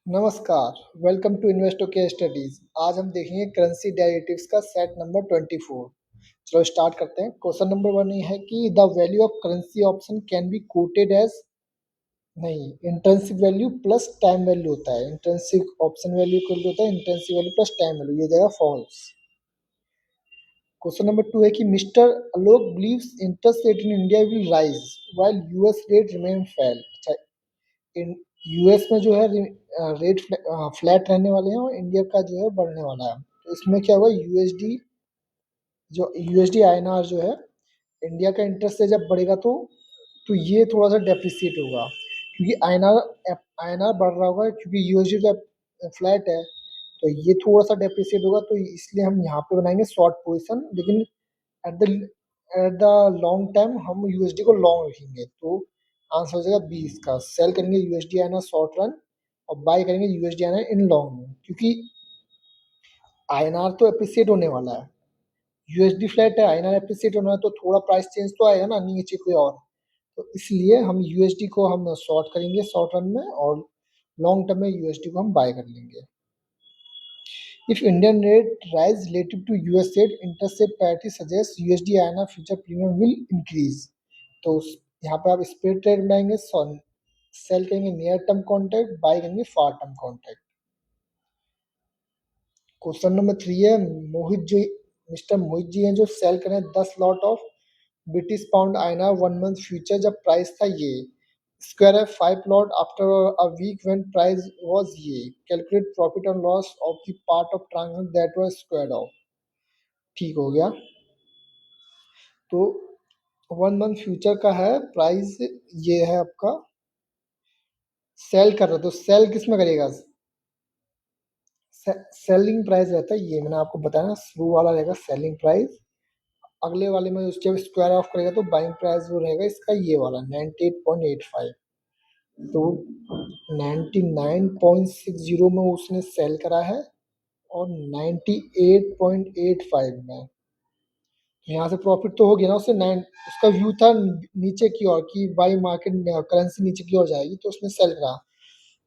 नमस्कार, welcome to इन्वेस्टो के studies. आज हम देखेंगे करेंसी डेरिवेटिव्स का सेट नंबर 24। चलो स्टार्ट करते हैं। क्वेश्चन नंबर 1 ये है कि the value of currency option can be quoted as, नहीं, intrinsic value plus time value होता है। इंट्रिंसिक ऑप्शन वैल्यू इक्वल होता है intrinsic value plus time value, ये जाएगा फॉल्स। क्वेश्चन नंबर 2 है कि Mister Alok believes interest rate in India will rise while US rate remain fail. अच्छा, यूएस में जो है रेट फ्लैट रहने वाले हैं और इंडिया का जो है बढ़ने वाला है। तो इसमें क्या होगा, यूएसडी आईएनआर जो है, इंडिया का इंटरेस्ट रेट जब बढ़ेगा तो ये थोड़ा सा डेप्रिसिएट होगा, क्योंकि आईएनआर बढ़ रहा होगा, क्योंकि यूएसडी जब फ्लैट है तो ये थोड़ा सा डेप्रिसिएट होगा। तो इसलिए हम यहाँ पे बनाएंगे शॉर्ट पोजिशन, लेकिन at the at the long time हम यूएसडी को लॉन्ग रखेंगे। तो आंसर हो जाएगा बी इसका। सेल करेंगे यूएसडी आना शॉर्ट रन और बाय करेंगे यूएसडी आना इन लॉन्ग में, क्योंकि आईएनआर तो अप्रिसिएट होने वाला है। यूएसडी फ्लैट है, आईएनआर अप्रिसिएट होना है, तो थोड़ा प्राइस चेंज तो आएगा ना नीचे कोई और। तो इसलिए हम यूएसडी को हम शॉर्ट करेंगे शॉर्ट रन में, और लॉन्ग टर्म में यूएसडी को हम बाय कर लेंगे। If Indian rate rise relative to US rate, interest rate parity suggests USD INR future premium will increase. तो यहाँ पे आप स्प्लिट ट्रेड बनाएंगे, सेल करेंगे नियर टर्म कॉन्ट्रैक्ट, बाय करेंगे फार टर्म कॉन्ट्रैक्ट। क्वेश्चन नंबर 3 है मिस्टर मोहित जी हैं जो सेल करें 10 lot of British pound INR 1 month future, जब प्राइस था ये स्क्वायर है 5 lot after a week when price was ये, कैलकुलेट प्रॉफिट और loss of the part of transaction that was squared off. ठीक हो गया। तो 1 मंथ फ्यूचर का है, प्राइस ये है आपका, सेल कर रहे, तो सेल किस में करेगा, सेलिंग प्राइस रहता है ये, मैंने आपको बताया ना, शुरू वाला रहेगा सेलिंग प्राइस, अगले वाले में उसके स्क्वायर ऑफ करेगा तो बाइंग प्राइस जो रहेगा इसका ये वाला 98.85। तो 99.60 में उसने सेल करा है और 98.85 में, यहाँ से प्रॉफिट तो हो गया ना उससे। उसका व्यू था नीचे की ओर की बाई मार्केट करेंसी नीचे की ओर जाएगी, तो उसने सेल करा।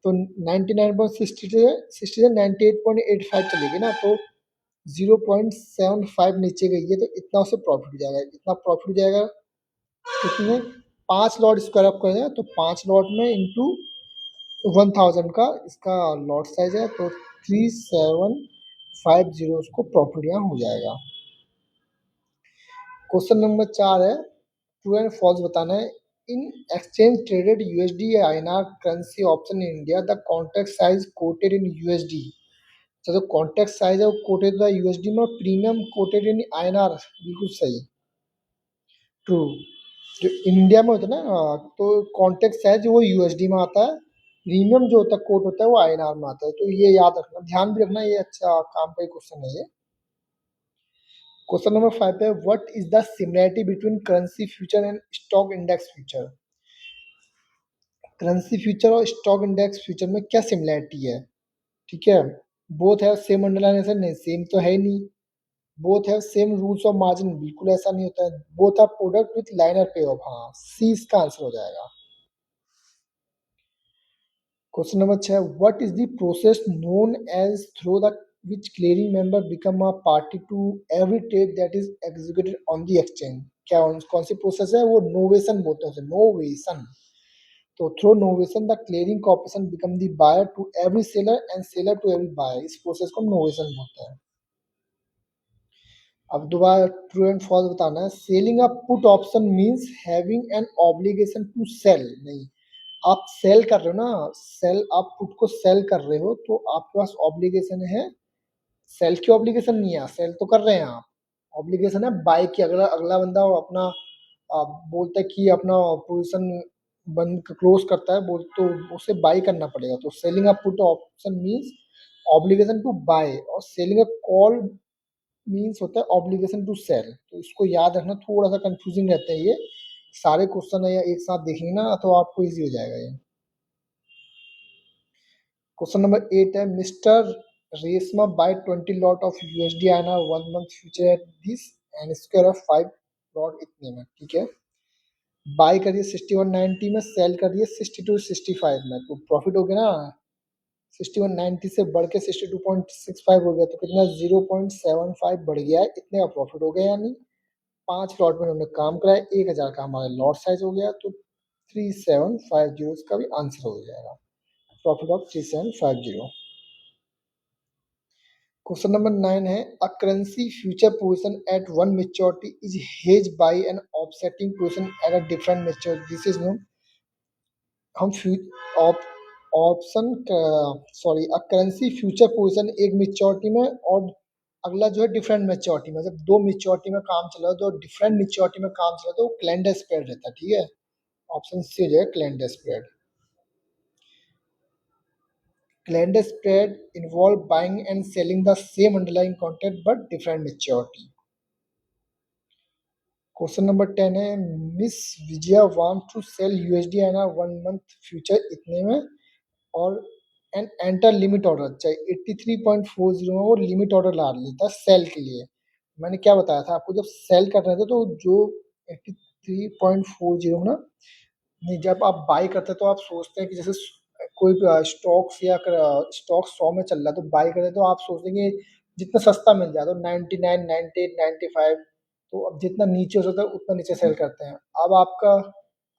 तो 99.60 से 98.85 चलेगी ना, तो 0.75 नीचे गई है, तो इतना उसे प्रॉफिट हो जाएगा। इतना प्रॉफिट हो जाएगा कितने, 5 लॉट स्क्वायर अप कर जाए तो 5 लॉट में इंटू 1000 का इसका लॉट साइज है, तो 3750 उसको प्रॉफिट यहाँ हो जाएगा। क्वेश्चन नंबर 4 है, ट्रू एंड फॉल्स बताना है। In exchange traded USD INR currency option in India, the contract size quoted in USD. तो जो कॉन्ट्रैक्ट साइज है वो कोटेड था यूएसडी में, प्रीमियम कोटेड इन आईएनआर, बिल्कुल सही, ट्रू। जो इंडिया में होता है ना, तो कॉन्ट्रैक्ट साइज वो यूएसडी में आता है, प्रीमियम जो होता है कोट होता है वो आईएनआर में आता है। तो ये याद रखना, ध्यान भी रखना, ये अच्छा काम का क्वेश्चन है ये। क्वेश्चन नंबर 5 है, what is the similarity between currency future and stock index future. Currency future और स्टॉक इंडेक्स फ्यूचर में क्या सिमिलरिटी है, ठीक है। बोथ है सेम अंडरलाइन, नहीं सेम तो है ही नहीं। Both have same rules of margin, बिल्कुल ऐसा नहीं होता है। Both are product with linear pay off, हाँ सी इसका आंसर हो जाएगा। Question number 6, what is the process known as through the which clearing member become a party to every trade that is executed on the exchange. क्या कौन सी process है, वो novation बोलते हैं उसे, नोवेशन। तो through novation the clearing corporation become the buyer to every seller and seller to every buyer, इस process को नोवेशन बोलते हैं। अब दोबारा ट्रू एंड फॉल्स बताना है। Selling a put option means having an obligation to sell, नहीं, आप सेल कर रहे हो ना, सेल, आप पुट को सेल कर रहे हो तो आपके पास ऑब्लिगेशन है, सेल की ऑब्लिगेशन नहीं है, सेल तो कर रहे हैं आप, ऑब्लिगेशन है बाय की। अगला अगला बंदा अपना बोलता है कि अपना पोजीशन बंद क्लोज करता है, बोल तो उसे बाय करना पड़ेगा। तो selling a put option means obligation to buy, और सेलिंग अ कॉल मीन्स होता है ऑब्लिगेशन टू सेल। तो इसको याद रखना, थोड़ा सा कंफ्यूजिंग रहता है ये, सारे क्वेश्चन है या एक साथ देखेंगे ना तो आपको इजी हो जाएगा ये। क्वेश्चन नंबर 8 है, mister Reshma buy 20 lot of USD INR 1 month future at this end square off 5 lot इतने में, ठीक है। बाय करिए 6190 में, सेल करिए 6265 में, तो प्रॉफिट हो गया ना 6190 से बढ़ के 62.65 हो गया, तो कितना 0.75 बढ़ गया है, इतने का प्रॉफिट हो गया। यानी 5 लॉट में उन्होंने काम कराया, 1000 का हमारा लॉट साइज हो गया, तो 3750 का भी आंसर हो जाएगा, प्रॉफिट ऑफ 3750। क्वेश्चन नंबर 9 है, a currency future position at one maturity is hedge by an offsetting position at a different maturity, this is known. हम option sorry, a currency future position एक maturity में और अगला जो है different maturity में, जब दो मेच्योरिटी में काम चल रहा है, तो डिफरेंट मेच्योरिटी में काम चल रहा है, तो कैलेंडर स्प्रेड रहता है, ठीक है। ऑप्शन सी जो है calendar spread. Calendar spread involve buying and selling the same underlying contract but different maturity. Question number 10 है, miss Vijaya want to sell USD an 1 month future इतने में और एन एंटर लिमिट ऑर्डर चाहिए 83.40 में, वो limit order ला लेता है cell के लिए। मैंने क्या बताया था आपको, जब सेल कर रहे थे तो जो 83.40 ना, नहीं, जब आप बाई करते हैं तो आप सोचते हैं कि जैसे कोई स्टॉक्स या स्टॉक 100 में चल रहा है, तो बाई करते हैं तो आप सोचते हैं कि जितना सस्ता मिल जाए, तो 99, 98, 95, तो अब जितना नीचे हो सकता है उतना नीचे सेल करते हैं।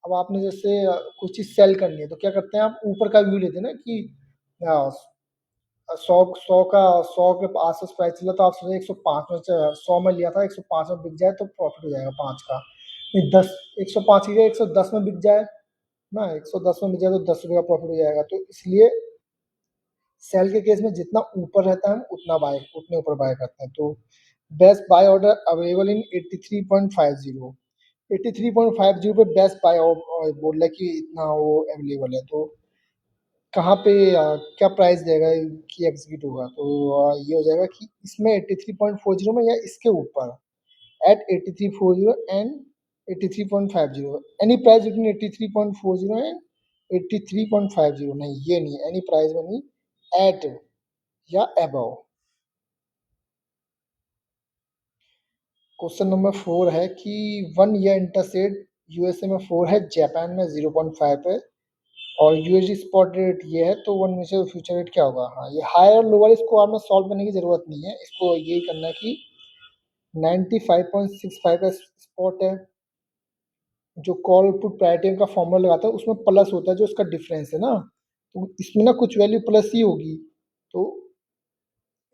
अब आपने जैसे कुछ चीज़ सेल करनी है, तो क्या करते हैं, आप ऊपर का व्यू लेते हैं ना कि अ, 100 के आस-पास प्राइस चल रहा, तो आप सोचे 105 में 100 में लिया था, 105 में बिक जाए तो प्रॉफिट हो जाएगा 5 का। नहीं, 10, 105 की जगह 110 में बिक जाए ना, 110 में बिक जाए तो 10 रुपये का प्रॉफिट हो जाएगा। तो इसलिए सेल के केस में जितना ऊपर रहता है हम उतने ऊपर बाय करते हैं। तो best buy order available in 83.50, 83.50 पे बेस्ट बाय बोल रहा है कि इतना वो अवेलेबल है, तो कहाँ पे क्या प्राइस देगा कि एग्जीक्यूट होगा, तो ये हो जाएगा कि इसमें 83.40 में या इसके ऊपर at 8340 and 83.50, any price between 83.40 and 83.50, नहीं ये नहीं, एनी प्राइस में नहीं, एट या अबव। क्वेश्चन नंबर 4 है कि 1 ईयर इंटरेस्ट रेट यूएसए में 4 है, जापान में 0.5 है और यूएसडी स्पॉट रेट ये है, तो वन म्यूचुअल फ्यूचर रेट क्या होगा। हाँ, ये हायर और लोअर इसको आपने सॉल्व करने की जरूरत नहीं है, इसको यही करना है कि 95.65 का स्पॉट है, जो कॉल पुट पैरिटी का फॉर्मूला लगाता है उसमें प्लस होता है, जो इसका डिफरेंस है ना, तो इसमें ना कुछ वैल्यू प्लस ही होगी, तो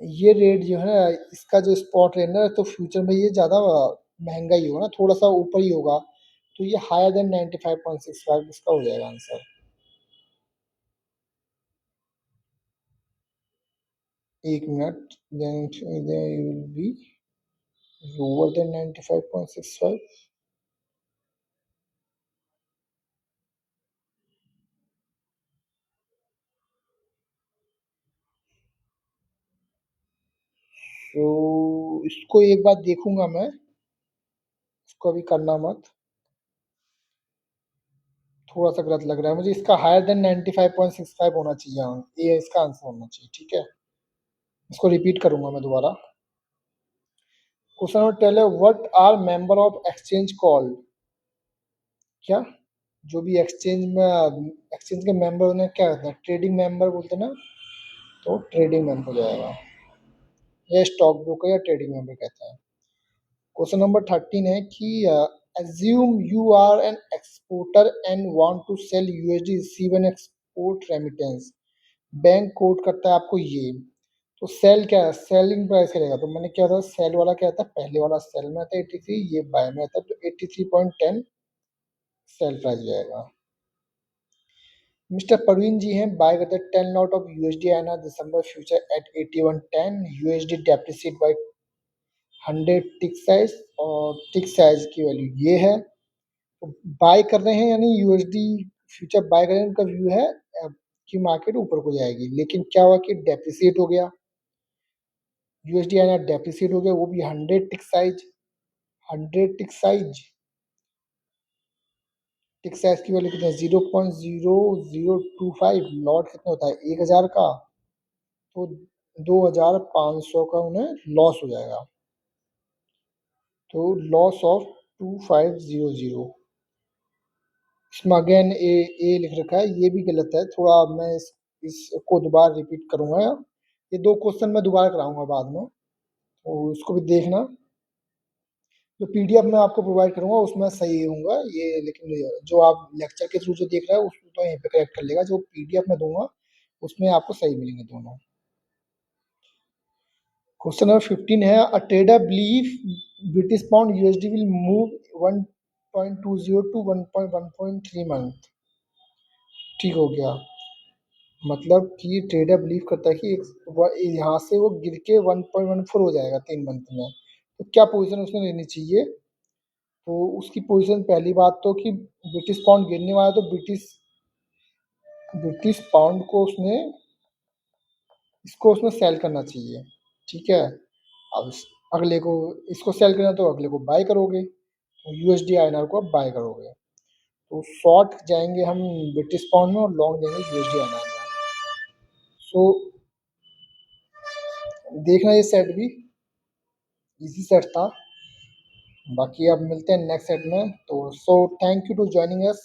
ये रेट जो है ना, इसका जो स्पॉट रेट ना, तो फ्यूचर में ये ज़्यादा महंगा ही होगा ना, थोड़ा सा ऊपर ही होगा, तो ये हायर देन 95.65 इसका हो जाएगा आंसर। एक minute, then there will be lower than 95.65. तो इसको एक बार देखूंगा मैं, इसको अभी करना मत, थोड़ा सा गलत लग रहा है मुझे, इसका हायर देन 95.65 होना चाहिए, हाँ, ये इसका आंसर होना चाहिए, ठीक है। इसको रिपीट करूंगा मैं दोबारा। क्वेश्चन नंबर 12 है, what are member of exchange called, क्या जो भी एक्सचेंज के मेंबर उन्हें क्या कहते हैं, ट्रेडिंग मेंबर बोलते हैं ना, तो ट्रेडिंग मेंबर हो जाएगा, या स्टॉक ब्रोकर या ट्रेडिंग मेंबर कहते हैं। क्वेश्चन नंबर 13 है कि assume you are an exporter and want to sell USD, receive an export remittance, bank quote करता है आपको ये, तो सेल क्या है, सेलिंग प्राइस क्या रहेगा, तो मैंने क्या था, सेल वाला क्या था, पहले वाला सेल में आता है 83, ये बाय में आता है, तो 83.10 सेल प्राइस जाएगा। मिस्टर परवीन जी हैं, बाय करते हैं 10 लॉट ऑफ यूएसडी आना December future at 81.10, USD depreciate by 100 tick size, और टिक साइज की वैल्यू ये है, तो बाय कर रहे हैं यानी यूएसडी फ्यूचर बाय कर रहे हैं, उनका व्यू है कि मार्केट ऊपर को जाएगी, लेकिन क्या हुआ कि डेप्रिसिएट हो गया, यूएसडी आना डेप्रिसिएट हो गया, वो भी 100 टिक साइज, 100 टिक साइज की वैल्यू कितना है, 0.0025, लॉट कितना होता है 1000 का, तो 2500 का उन्हें लॉस हो जाएगा, तो लॉस ऑफ 2500, इसमें अगेन ए लिख रखा है, ये भी गलत है थोड़ा, मैं इसको दोबारा रिपीट करूँगा। ये 2 क्वेश्चन मैं दोबारा कराऊँगा बाद में, तो इसको भी देखना। जो पीडीएफ मैं आपको प्रोवाइड करूँगा उसमें सही होऊँगा ये, लेकिन जो आप लेक्चर के थ्रू जो देख रहे हो उसको तो यहीं पे करेक्ट कर लेगा, जो पीडीएफ मैं दूँगा उसमें आपको सही मिलेंगे दोनों। क्वेश्चन नंबर 15 है, a trader believe British pound USD will move 1.20 to 1.3 month. ठीक हो गया। मतलब कि ट्रेडर बिलीव करता है कि यहाँ से वो गिर के 1.14 हो जाएगा 3 मंथ में, तो क्या पोजीशन उसने लेनी चाहिए? तो उसकी पोजीशन, पहली बात तो कि ब्रिटिश पाउंड गिरने वाला, तो ब्रिटिश पाउंड को उसमें सेल करना चाहिए। ठीक है। अब अगले को इसको सेल करना, तो अगले को बाय करोगे, तो यूएसडी आईएनआर को आप बाय करोगे। तो शॉर्ट जाएंगे हम ब्रिटिश पाउंड में और लॉन्ग जाएंगे यूएसडी आईएनआर में। सो देखना ये सेट भी इजी सेट था। बाकी अब मिलते हैं नेक्स्ट सेट में। तो so thank you to joining us.